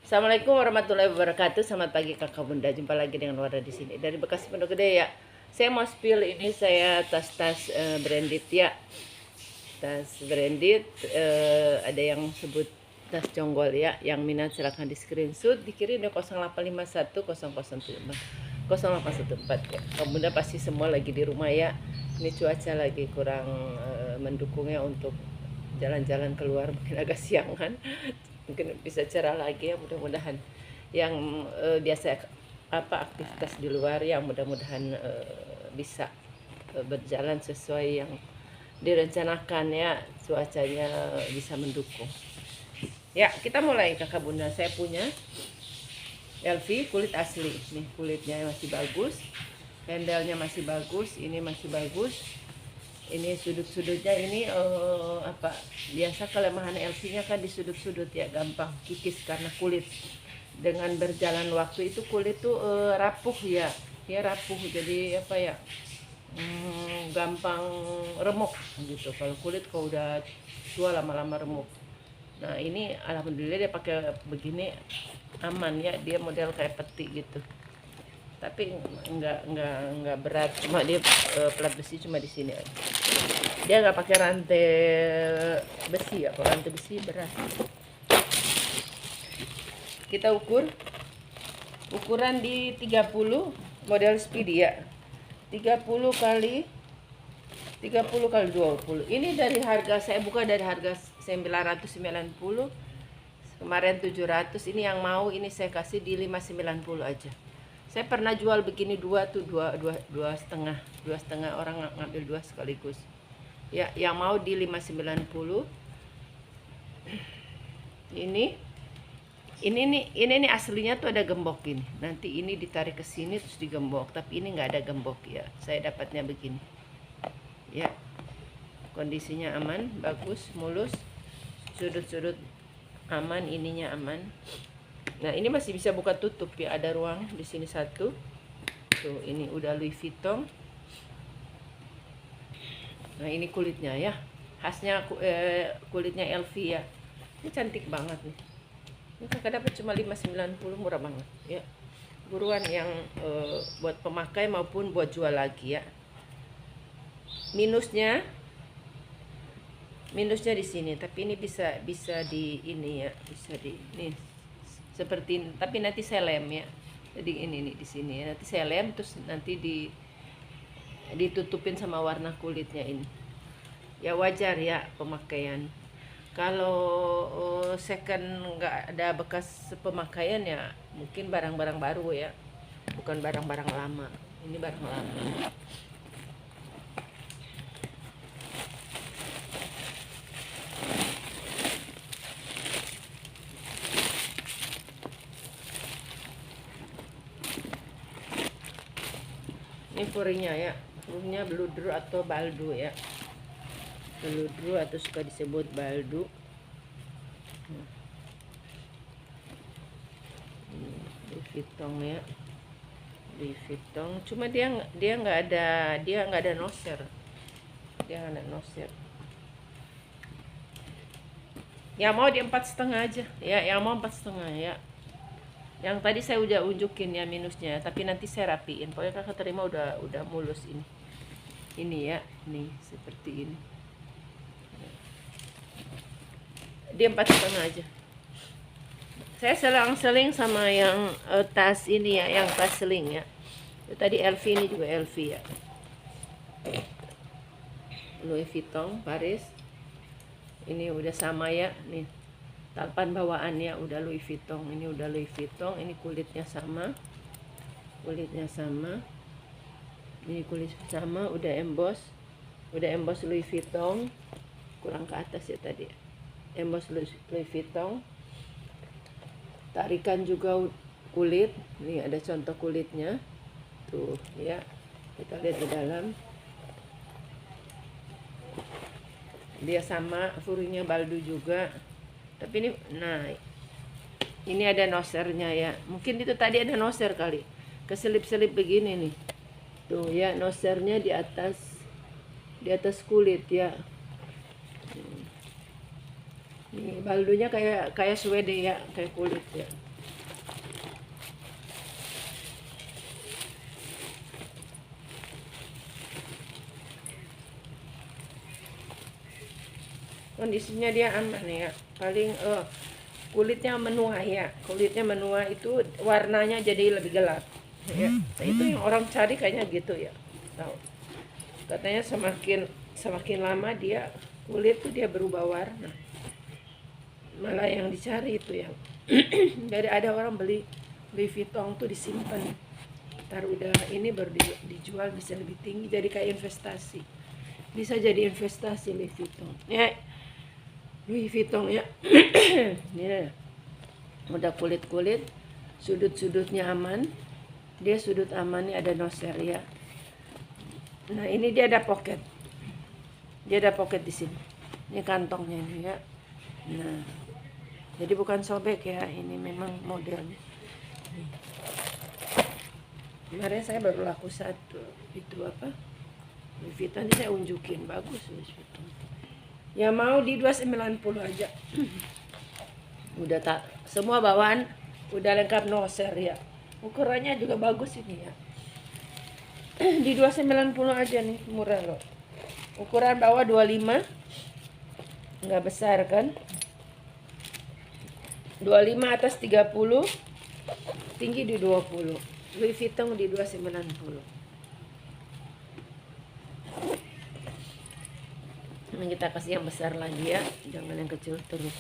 Assalamualaikum warahmatullahi wabarakatuh. Selamat pagi kakak bunda. Jumpa lagi dengan Wara di sini dari Bekasi Pondok Gede ya. Saya mau spill ini saya tas-tas branded ya. Tas branded ada yang sebut tas jonggol ya. Yang minat silahkan di screenshot dikirim di 0851 0814 ya. Kakak bunda pasti semua lagi di rumah ya. Ini cuaca lagi kurang mendukungnya untuk jalan-jalan keluar, mungkin agak siangan. Mungkin bisa cerah lagi ya, mudah-mudahan yang biasa aktivitas di luar yang mudah-mudahan bisa berjalan sesuai yang direncanakan ya, cuacanya bisa mendukung ya. Kita mulai kakak bunda. Saya punya LV kulit asli nih, kulitnya masih bagus, handle-nya masih bagus, ini masih bagus. Ini sudut-sudutnya ini biasa kelemahan LV-nya kan di sudut-sudut ya, gampang kikis karena kulit. Dengan berjalan waktu itu kulit tuh rapuh ya rapuh, jadi gampang remuk gitu. Kalau kulit kalau udah tua lama-lama remuk. Nah ini alhamdulillah dia pakai begini aman ya, dia model kayak peti gitu. Tapi enggak berat, cuma dia plat besi cuma di sini aja. Dia nggak pakai rantai besi ya, kalau rantai besi berat. Kita ukuran di 30 model Speedy ya, 30 kali 20. Ini dari harga saya buka dari harga 990, kemarin 700. Ini yang mau ini saya kasih di 590 aja. Saya pernah jual begini dua setengah, orang ngambil dua sekaligus ya. Yang mau di 590. Ini nih aslinya tuh ada gembok ini. Nanti ini ditarik ke sini terus digembok, tapi ini nggak ada gembok ya. Saya dapatnya begini ya. Kondisinya aman, bagus, mulus, sudut-sudut aman, ininya aman. Nah ini masih bisa buka tutup ya, ada ruang di sini satu. Tuh ini udah Louis Vuitton. Nah ini kulitnya ya, khasnya kulitnya LV ya. Ini cantik banget nih. Ini kakak dapat cuma 590, murah banget ya. Buruan yang buat pemakai maupun buat jual lagi ya. Minusnya di sini, tapi ini bisa di ini ya, bisa di nih seperti ini, tapi nanti saya lem ya. Jadi ini nih di sini ya, nanti saya lem terus nanti ditutupin sama warna kulitnya ini. Ya wajar ya pemakaian. Kalau second nggak ada bekas pemakaian ya mungkin barang-barang baru ya, bukan barang-barang lama. Ini barang lama. Ini furinya ya, furinya bludru atau baldu ya, bludru atau suka disebut baldu. Louis Vuitton ya, Louis Vuitton. Cuma dia nggak ada noser, yang mau di 4,5 aja ya, yang mau 4,5 ya. Yang tadi saya udah unjukin ya minusnya, tapi nanti saya rapiin. Pokoknya kakak terima udah mulus ini ya, nih seperti ini. Dia 4,5 aja. Saya selang-seling sama yang tas ini ya, yang tas seling ya. Tadi LV, ini juga LV ya. Louis Vuitton Paris. Ini udah sama ya, nih. Talpan bawaannya udah Louis Vuitton, ini udah Louis Vuitton, ini kulitnya sama. Ini kulit sama, udah emboss Louis Vuitton. Kurang ke atas ya tadi. Emboss Louis Vuitton. Tarikan juga kulit. Nih ada contoh kulitnya. Tuh ya. Kita lihat di dalam. Dia sama, furinya baldu juga. Tapi ini ada nosernya ya. Mungkin itu tadi ada noser kali. Keselip-selip begini nih. Tuh ya, nosernya di atas kulit ya. Ini baldunya kayak suede ya, kayak kulit ya. kondisinya dia aman ya. Paling kulitnya menua ya, kulitnya menua itu warnanya jadi lebih gelap ya. Nah, itu yang orang cari kayaknya gitu ya, tahu, katanya semakin lama dia kulit tuh dia berubah warna, malah yang dicari itu yang jadi ada orang beli Louis Vuitton tuh disimpan, ntar udah ini baru dijual bisa lebih tinggi, jadi kayak investasi, bisa jadi investasi Louis Vuitton ya. Louis Vuitton ya. Ini udah kulit sudut-sudutnya aman, dia sudut aman nih, ada noser ya. Nah ini dia ada pocket di sini, ini kantongnya ini ya. Nah jadi bukan sobek ya, ini memang modelnya. Kemarin saya baru laku satu itu apa, Louis Vuitton, ini saya unjukin, bagus Louis Vuitton ya. Mau di 290 aja. Udah tak semua bawaan udah lengkap noser ya, ukurannya juga bagus ini ya. Di 290 aja nih, murah loh. Ukuran bawah 25, nggak besar kan, 25 atas 30, tinggi di 20. Louis Vuitton di 290. Ini kita kasih yang besar lagi ya, jangan yang kecil terus.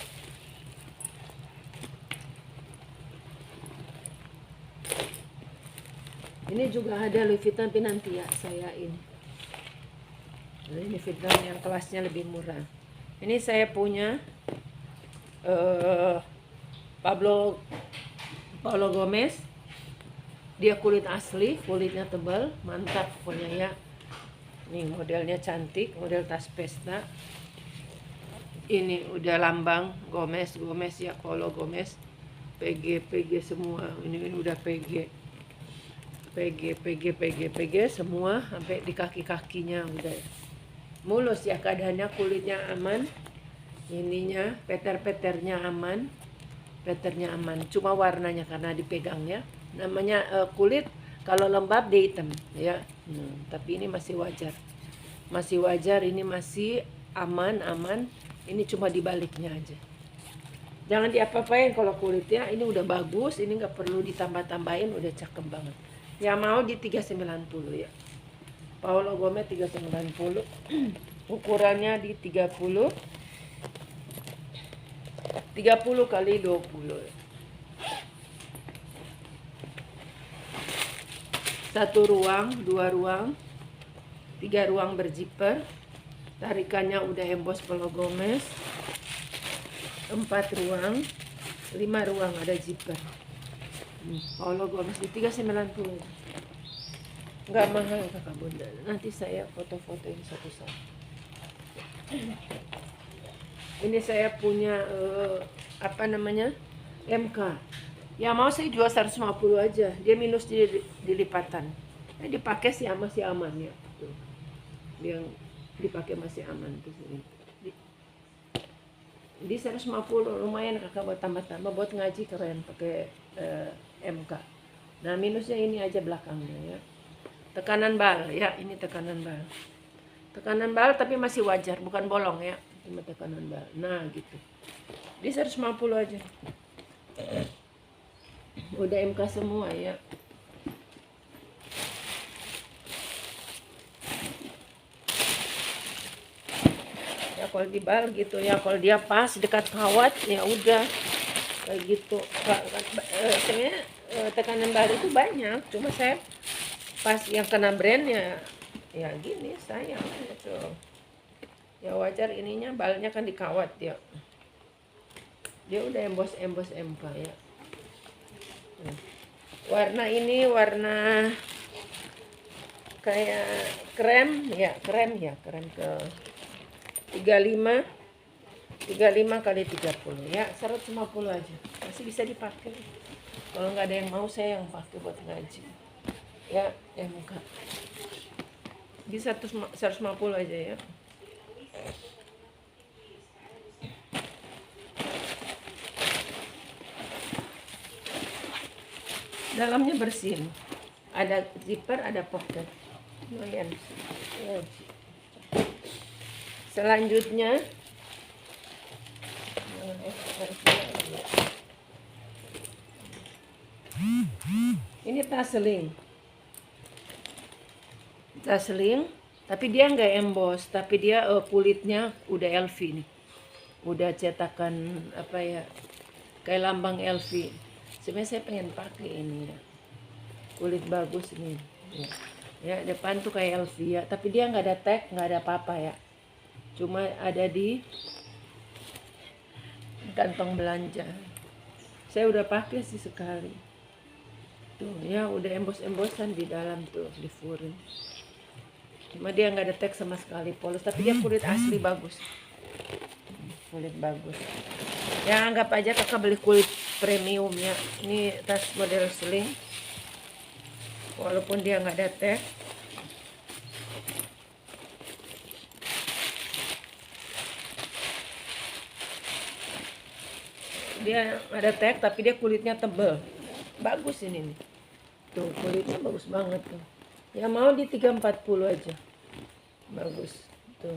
Ini juga ada Louis Vuitton, tapi nanti ya saya ini. Nah, ini Vuitton yang kelasnya lebih murah. Ini saya punya Paulo Gomez. Dia kulit asli, kulitnya tebal, mantap pokoknya ya. Nih modelnya cantik, model tas pesta. Ini udah lambang Gomez ya, Paulo Gomez. PG semua. Ini udah PG semua sampai di kaki-kakinya udah mulus ya keadaannya, kulitnya aman. Ininya peternya aman. Cuma warnanya karena dipegangnya. Namanya kulit kalau lembab dia hitam ya. Tapi ini masih wajar, ini masih aman. Ini cuma dibaliknya aja, jangan diapa-apain kalau kulitnya ini udah bagus, ini nggak perlu ditambah-tambahin, udah cakep banget ya. Mau di 390 ya, Paulo Gomez 390. Ukurannya di 30 kali 20. Satu ruang, 2 ruang, 3 ruang berzipper. Tarikannya udah embos Paulo Gomez. 4 ruang, 5 ruang ada zipper. Paulo Gomez di 390. Nggak mahal kakak bunda. Nanti saya foto-fotoin satu-satu. Ini saya punya apa namanya, MK. Ya mau saya jual 150 aja. Dia minus di lipatan. Ini dipakai masih aman ya. Tuh. Yang dipakai masih aman tuh sini. Di 150 lumayan kakak buat tambah-tambah buat ngaji, keren pakai MK. Nah minusnya ini aja belakangnya ya. Tekanan bal ya, ini tekanan bal tapi masih wajar, bukan bolong ya, cuma tekanan bal. Nah gitu. Di 150 aja. Udah MK semua ya. Ya kalau di bal gitu ya, kalau dia pas dekat kawat ya udah kayak gitu. Sebenarnya tekanan bal itu banyak, cuma saya pas yang kena brandnya ya gini sayang gitu. Ya wajar, ininya balnya kan dikawat ya. Dia udah embos MK ya. Warna ini warna kayak krem ke 35 kali 30 ya, 150 aja masih bisa dipakai. Kalau nggak ada yang mau, saya yang pakai buat ngaji ya. MK di 150 aja ya. Dalamnya bersih, ada zipper, ada pocket, lumayan. Selanjutnya Ini tas seling, tapi dia nggak emboss, tapi dia kulitnya udah LV nih, udah cetakan apa ya, kayak lambang LV. Sebenarnya saya pengen pakai ini ya, kulit bagus nih ya, depan tuh kayak LV ya, tapi dia nggak ada tag, nggak ada apa-apa ya, cuma ada di kantong belanja. Saya udah pakai sih sekali tuh ya, udah embos-embosan di dalam tuh, di furin. Cuma dia nggak ada tag sama sekali, polos, tapi dia kulit asli bagus, kulit bagus ya. Anggap aja kakak beli kulit premium ya. Ini tas model sling, walaupun dia nggak ada tag. Dia ada tag tapi dia kulitnya tebal, bagus ini nih. Tuh kulitnya bagus banget tuh. Ya mau di 340 aja. Bagus. Tuh.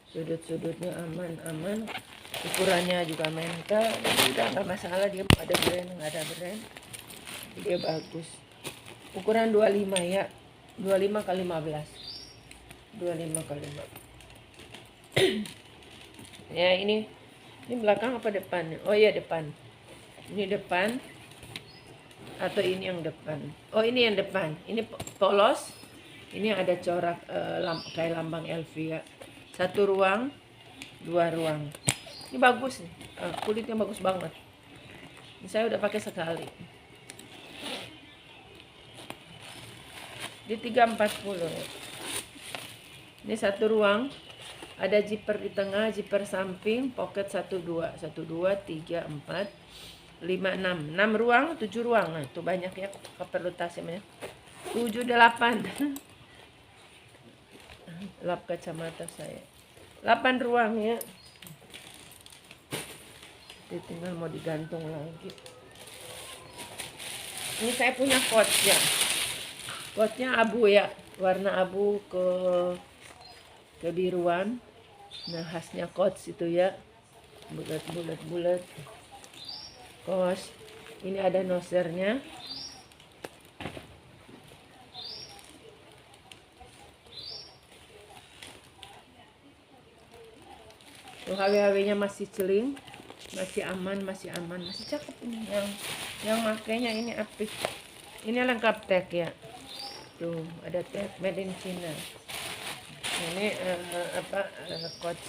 Sudut-sudutnya aman-aman. Ukurannya juga mental. Udah nggak masalah, dia mau ada brand nggak ada brand. Dia bagus. Ukuran 25 ya. 25 kali 15. 25 kali 15. Ya ini belakang apa depan? Oh iya depan. Ini depan. Atau ini yang depan? Oh ini yang depan. Ini polos. Ini ada corak kayak lambang LV ya. 1 ruang, 2 ruang. Ini bagus nih. Kulitnya bagus banget. Ini saya udah pakai sekali. Di 340. Ini 1 ruang. Ada zipper di tengah, zipper samping, pocket 1 2, 1 2 3 4 5 6. 6 ruang, 7 ruang. Nah, itu banyak ya, perlu tasnya. 7 8. Lap kacamata saya. 8 ruang ya. Ini tinggal mau digantung lagi. Ini saya punya coach ya. Coachnya abu ya, warna abu ke kebiruan. Nah khasnya coach itu ya, bulat. Coach. Ini ada nosernya. Tuh HW-nya masih celing, masih aman, masih cakep ini. Yang makainya ini apik. Ini lengkap tag ya. Tuh ada tag made in China. Ini coach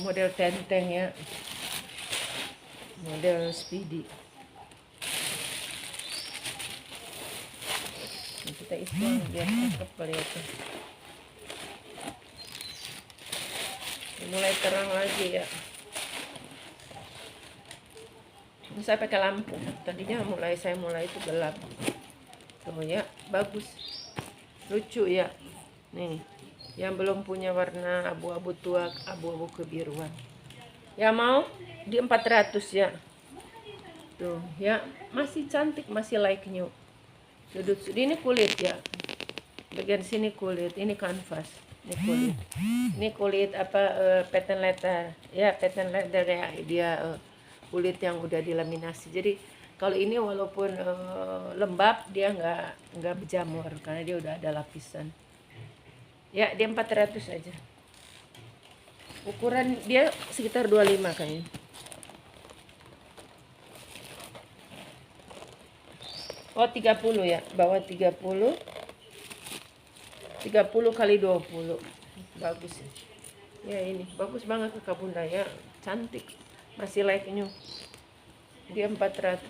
model tenteng ya, model speedy. Nah, kita isi biar cakep kali itu. Mulai terang lagi ya. Ini saya pakai lampu. Tadinya saya mulai itu gelap. Tuh ya, bagus. Lucu ya. Nih, yang belum punya warna abu-abu tua, abu-abu kebiruan. Ya mau di 400 ya. Tuh ya, masih cantik, masih like new. Sudut ini kulit ya. Bagian sini kulit, ini kanvas. Ini kulit. Ini kulit patent leather. Ya, patent leather ya. Dia kulit yang udah dilaminasi. Jadi kalau ini walaupun lembab, dia nggak berjamur karena dia udah ada lapisan. Ya, dia 400 aja. Ukuran dia sekitar 25 kayaknya. Oh, 30 ya. Bawah 30. 30 kali 20. Bagus. Ya ini, bagus banget ke Bunda ya. Cantik. Masih like new. Dia 400.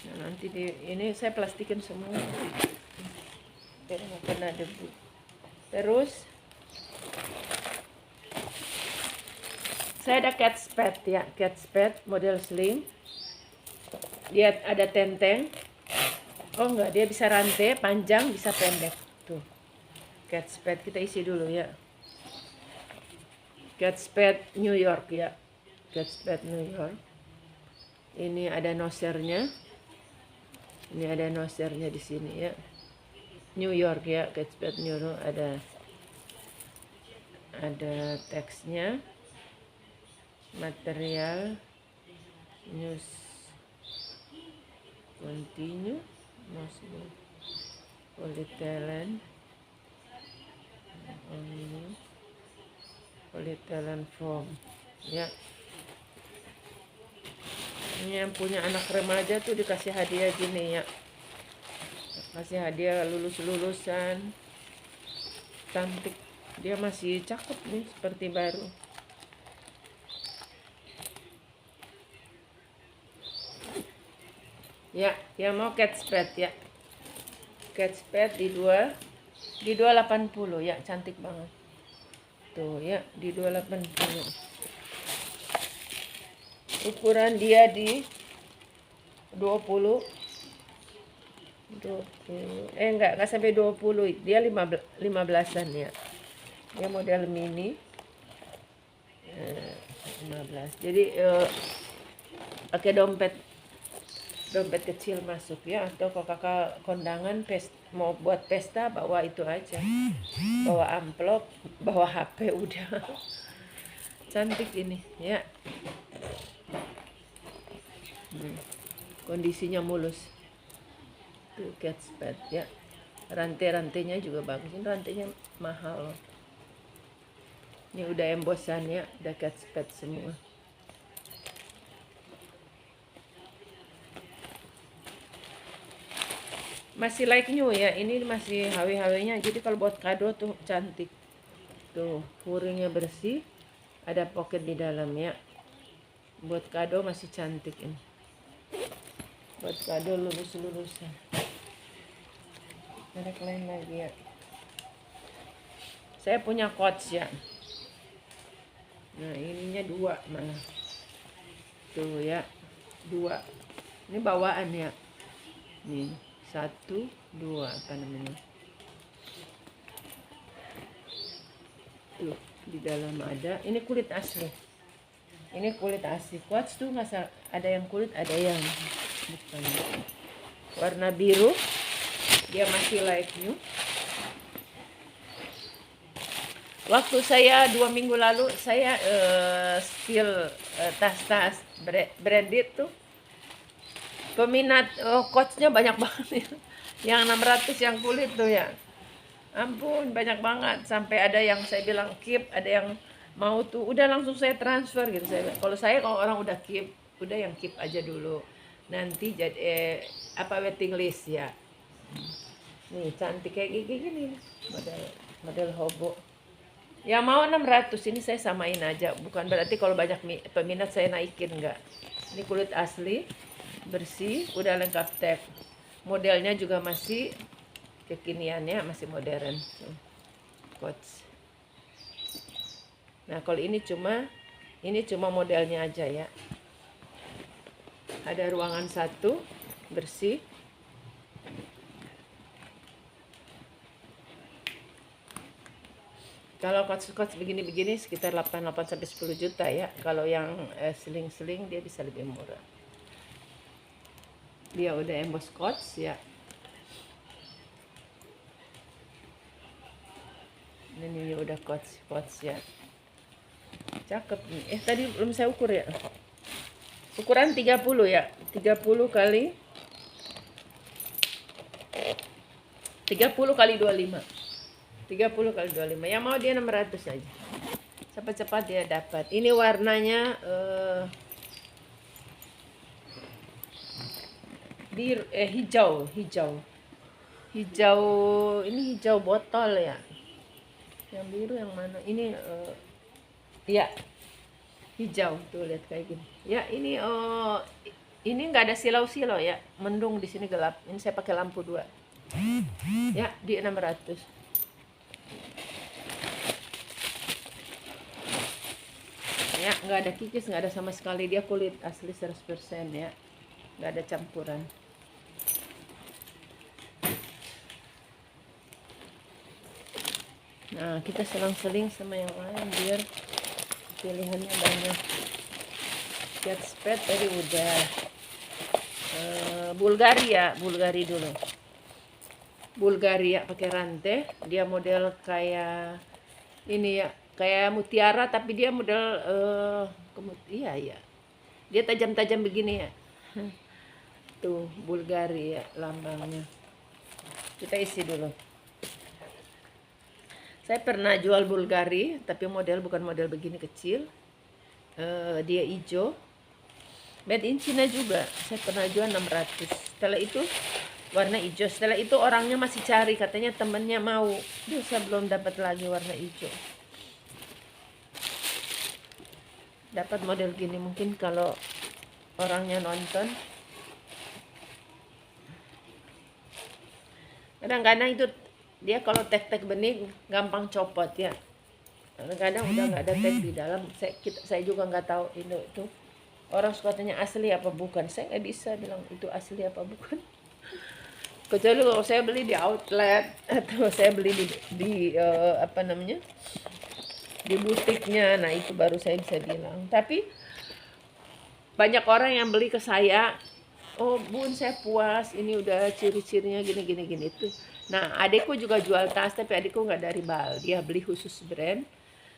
Nah, nanti ini saya plastikin semua biar nggak kena debu. Terus saya ada cat spade ya, cat spade model sling. Dia ada tenteng. Oh enggak, dia bisa rantai panjang, bisa pendek. Tuh. Cat spade kita isi dulu ya. Cat spade New York ya. Cat spade New York. Ini ada nosernya. Ini ada nosernya di sini ya. New York ya, Kate Spade New York, ada teksnya, material, news, continue, polyethylene, polyethylene foam ya. Ini yang punya anak remaja tuh dikasih hadiah gini ya, kasih hadiah lulusan, cantik, dia masih cakep nih seperti baru. Ya, yang mau Kate Spade ya, Kate Spade di 280 ya, cantik banget tuh ya, di 280. Ukuran dia di 20 enggak sampai 20, dia 15-an ya. Dia model mini 15. Jadi pakai dompet kecil masuk ya, atau kalau kakak kondangan mau buat pesta bawa itu aja, bawa amplop, bawa HP udah. Cantik ini ya. Kondisinya mulus tuh, Kate Spade ya. Rantai-rantainya juga bagus, ini rantainya mahal loh. Ini udah embossannya, udah Kate Spade semua. Masih like new ya, ini masih HW-HW-nya, jadi kalau buat kado tuh cantik. Tuh, furingnya bersih, ada pocket di dalam ya. Buat kado masih cantik ini. Buat kado lulus-lulusan. Ada lain lagi ya. Saya punya coach ya. Nah, ininya 2 malah. Tuh ya, 2. Ini bawaan ya. Nih, 1, 2 apa namanya. Tuh, di dalam ada. Ini kulit asli. Ini kulit asli. Quartz tuh nggak ada yang kulit, ada yang bukan. Warna biru. Dia masih light new. Waktu saya 2 minggu lalu saya spill tas-tas branded tuh. Peminat coachnya banyak banget ya. Yang 600 yang kulit tuh ya. Ampun, banyak banget. Sampai ada yang saya bilang keep, ada yang mau tuh udah langsung saya transfer gitu. Kalau orang udah keep, udah yang keep aja dulu. Nanti jadi waiting list ya. Nih cantik kayak gini model hobo. Ya mau 600, ini saya samain aja. Bukan berarti kalau banyak peminat saya naikin, enggak. Ini kulit asli, bersih, udah lengkap tag. Modelnya juga masih kekiniannya, masih modern. Coach. Nah, kalau ini cuma modelnya aja ya. Ada ruangan 1, bersih. Kalau coach begini-begini sekitar 8 sampai 10 juta ya. Kalau yang seling-seling dia bisa lebih murah. Dia udah emboss coach ya. Ini udah coach ya. Cakep nih. Tadi belum saya ukur ya. Ukuran 30 ya. 30 kali 25. 30 kali 25. Yang mau dia 600 aja. Cepat-cepat dia dapat. Ini warnanya hijau. Ini hijau botol ya. Yang biru yang mana? Ini ya. Hijau tuh, lihat kayak gini. Ya, ini nggak ada silau-silau ya. Mendung di sini gelap. Ini saya pakai lampu 2. Ya, di 600. Ya, nggak ada kikis, nggak ada sama sekali. Dia kulit asli 100% ya, nggak ada campuran. Nah, kita selang-seling sama yang lain biar pilihannya banyak. Kate Spade tadi udah. Bulgari dulu. Bulgaria pakai rantai, dia model kayak ini ya, kayak mutiara tapi dia model iya. Dia tajam-tajam begini ya. Tuh, Bulgaria lambangnya. Kita isi dulu. Saya pernah jual Bulgari, tapi bukan model begini kecil. Dia hijau. Made in China juga. Saya pernah jual 600. Setelah itu warna hijau. Setelah itu orangnya masih cari, katanya temennya mau. Duh, saya belum dapat lagi warna hijau. Dapat model gini mungkin kalau orangnya nonton. Kadang-kadang itu dia kalau tag bening gampang copot ya. Kadang-kadang udah nggak ada tag di dalam. Saya juga nggak tahu itu. Orang suka tanya asli apa bukan. Saya nggak bisa bilang itu asli apa bukan. Kecuali kalau saya beli di outlet atau saya beli di di butiknya. Nah itu baru saya bisa bilang. Tapi banyak orang yang beli ke saya. Oh bun, saya puas, ini udah ciri-cirinya gini itu. Nah adikku juga jual tas, tapi adikku nggak dari Bal, dia beli khusus brand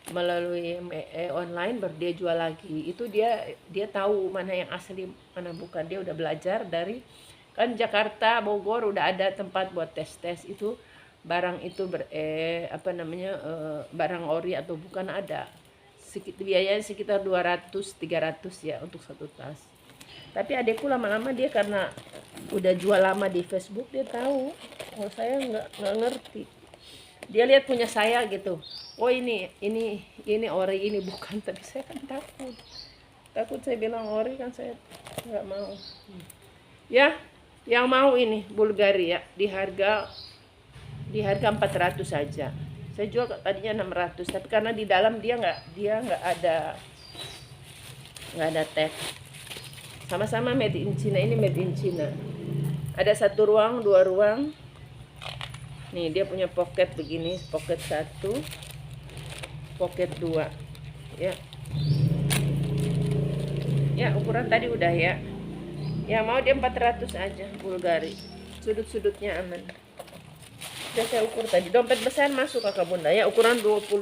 melalui online, baru dia jual lagi. Itu dia tahu mana yang asli mana bukan. Dia udah belajar dari kan Jakarta, Bogor udah ada tempat buat tes itu barang itu barang ori atau bukan ada. Biayanya sekitar 200-300 ya untuk satu tas. Tapi adekku lama-lama dia karena udah jual lama di Facebook, dia tahu. Oh saya nggak ngerti. Dia lihat punya saya gitu. Oh ini ori, ini bukan. Tapi saya kan takut saya bilang ori kan saya nggak mau. Ya, yang mau ini Bulgari ya di harga 400 saja. Saya jual tadinya 600, tapi karena di dalam dia nggak ada tag. Sama-sama made in China, ini made in China. Ada 1 ruang, 2 ruang. Nih dia punya pocket begini, pocket 1, pocket 2. Ya. Ya ukuran tadi udah ya. Ya mau dia 400 aja Bulgari. Sudut-sudutnya aman. Sudah saya ukur tadi. Dompet besar masuk kakak bunda ya, ukuran 22.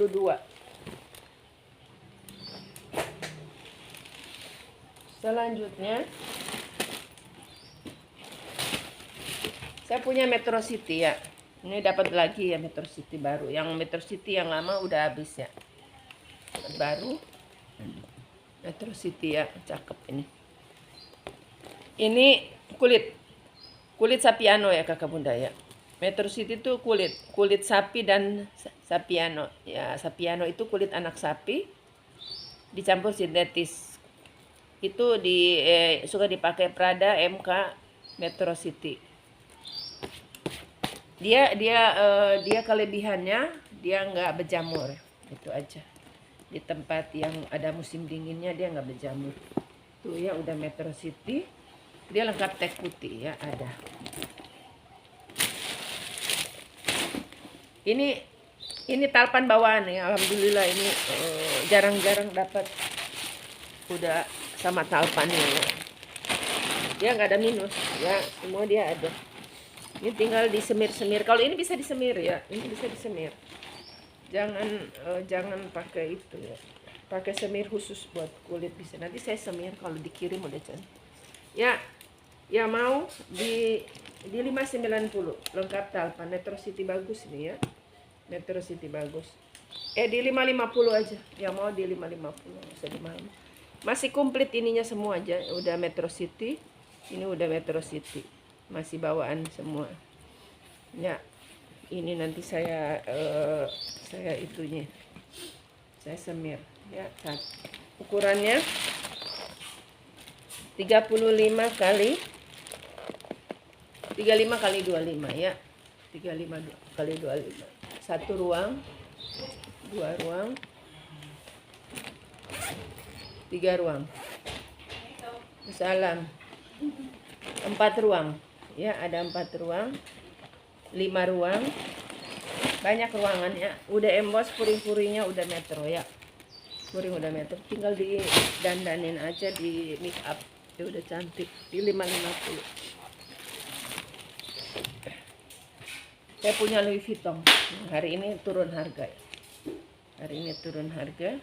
Selanjutnya saya punya Metro City ya. Ini dapat lagi ya Metro City baru. Yang Metro City yang lama udah habis ya. Baru Metro City ya, cakep ini. Ini kulit sapiano ya kakak bunda ya. Metro City itu kulit sapi dan sapiano. Ya, sapiano itu kulit anak sapi dicampur sintetis. Itu suka dipakai Prada, MK, Metro City. Dia kelebihannya dia nggak berjamur, itu aja. Di tempat yang ada musim dinginnya dia nggak berjamur. Tuh ya udah Metro City. Dia lengkap tag putih ya ada. Ini talpan bawaan ya, alhamdulillah ini jarang-jarang dapat udah sama talpannya ya. Dia nggak ada minus ya, semua dia ada. Ini tinggal disemir-semir. Kalau ini bisa disemir ya, ini bisa disemir. Jangan pakai itu ya. Pakai semir khusus buat kulit bisa. Nanti saya semir kalau dikirim udah cantik. Ya mau di 590 lengkap talpan. Metro City bagus nih ya. Metro City bagus. Di 550 aja. Yang mau di 550, bisa di mana. Masih komplit ininya semua aja. Udah Metro City. Ini udah Metro City. Masih bawaan semua. Ya. Ini nanti saya itunya. Saya semir ya. Ukurannya 35 kali 25 ya. 35 kali 25. 1 ruang, 2 ruang, 3 ruang. Salam. 4 ruang. Ya, ada 4 ruang. 5 ruang. Banyak ruangan ya. Udah emboss, puring-puringnya udah metro ya. Puring udah metro. Tinggal di dandanin aja, di make up. Dia udah cantik di 550. Saya punya Louis Vuitton. Hari ini turun harga. Hari ini turun harga.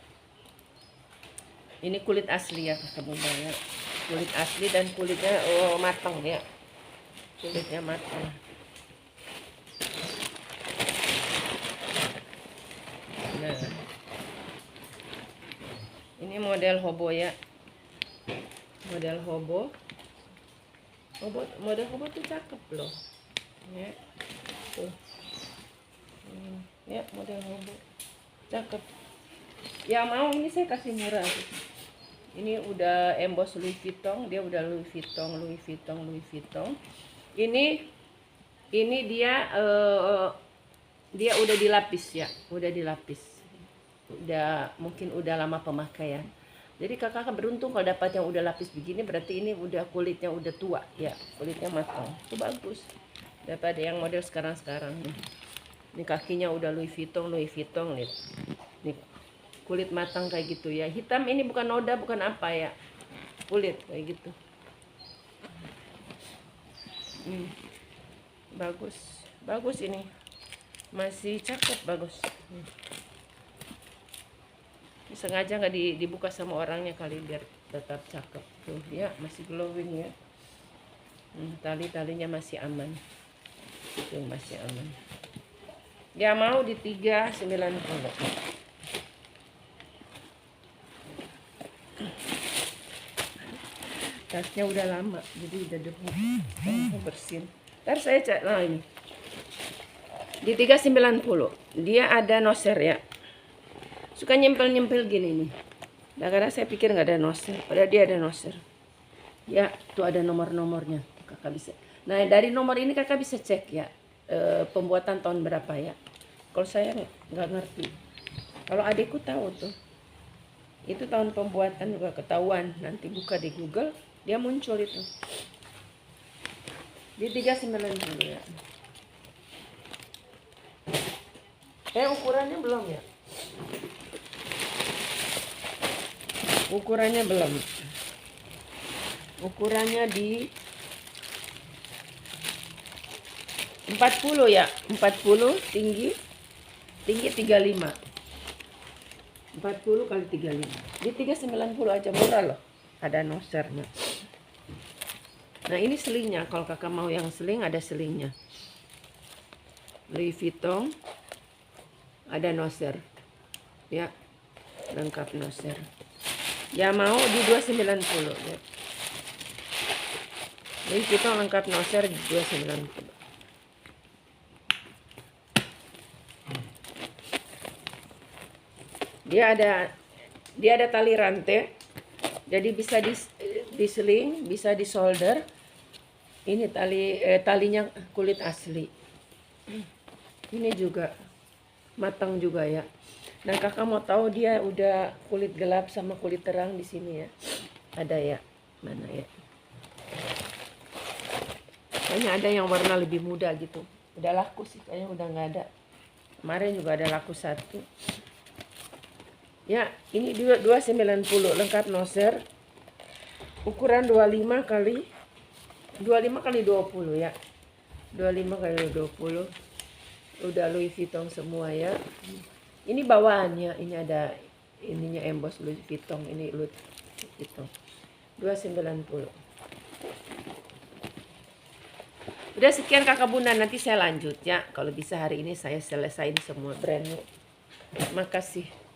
Ini kulit asli ya kakak bunda ya. Kulit asli dan kulitnya matang ya. Kulitnya matang. Nah, ini model hobo ya. Model hobo. Model hobo tuh cakep loh. Ya. Tuh. Ya, model hobo. Cakep. Ya mau ini saya kasih murah. Ini udah emboss Louis Vuitton, dia udah Louis Vuitton. Ini dia udah dilapis ya, udah dilapis. Mungkin udah lama pemakaian. Jadi kakak beruntung kalau dapat yang udah lapis begini, berarti ini udah kulitnya udah tua ya, kulitnya matang. Itu bagus. Daripada yang model sekarang nih. Ini kakinya udah Louis Vuitton nih. Nih kulit matang kayak gitu ya. Hitam ini bukan noda, bukan apa ya. Kulit kayak gitu. Bagus ini. Masih cakep, bagus. Sengaja nggak dibuka sama orangnya kali biar tetap cakep. Tuh ya, masih glowing ya. Tali-talinya masih aman. Itu masih aman. Dia mau di 390. Tasnya udah lama, jadi udah debu. Bersin. Ntar saya cek ini. Di 390. Dia ada noser ya. Suka nyempel-nyempel gini nih. Nah, karena saya pikir nggak ada noser, padahal dia ada noser. Ya, tuh ada nomor-nomornya. Kakak bisa. Nah, dari nomor ini kakak bisa cek ya. Pembuatan tahun berapa ya. Kalau saya nggak ngerti. Kalau adikku tahu tuh. Itu tahun pembuatan juga ketahuan. Nanti buka di Google, dia muncul itu. Di 390 ya. Ukurannya belum ya? Ukurannya belum. Ukurannya di 40 ya. 40 tinggi 35. 40 kali 35. Di 390 aja murah loh. Ada nosernya. Nah, ini selingnya. Kalau kakak mau yang seling, ada selingnya. Louis Vuitton. Ada noser. Ya. Lengkap noser. Ya mau di 290 ya. Louis Vuitton lengkap noser di 290. Dia ada tali rantai, jadi bisa diseling, bisa disolder. Ini talinya kulit asli. Ini juga matang juga ya. Nah, kakak mau tahu dia udah kulit gelap sama kulit terang di sini ya. Ada ya, mana ya? Kayaknya ada yang warna lebih muda gitu. Udah laku sih, kayaknya udah nggak ada. Kemarin juga ada laku satu. Ya, ini 290 lengkap noser. Ukuran 25 kali 20 ya. 25 kali 20. Udah Louis Vuitton semua ya. Ini bawaannya, ini ada ininya emboss Louis Vuitton, ini Louis Vuitton. 290. Udah sekian kakak bunda, nanti saya lanjut ya. Kalau bisa hari ini saya selesain semua brandnya. Makasih.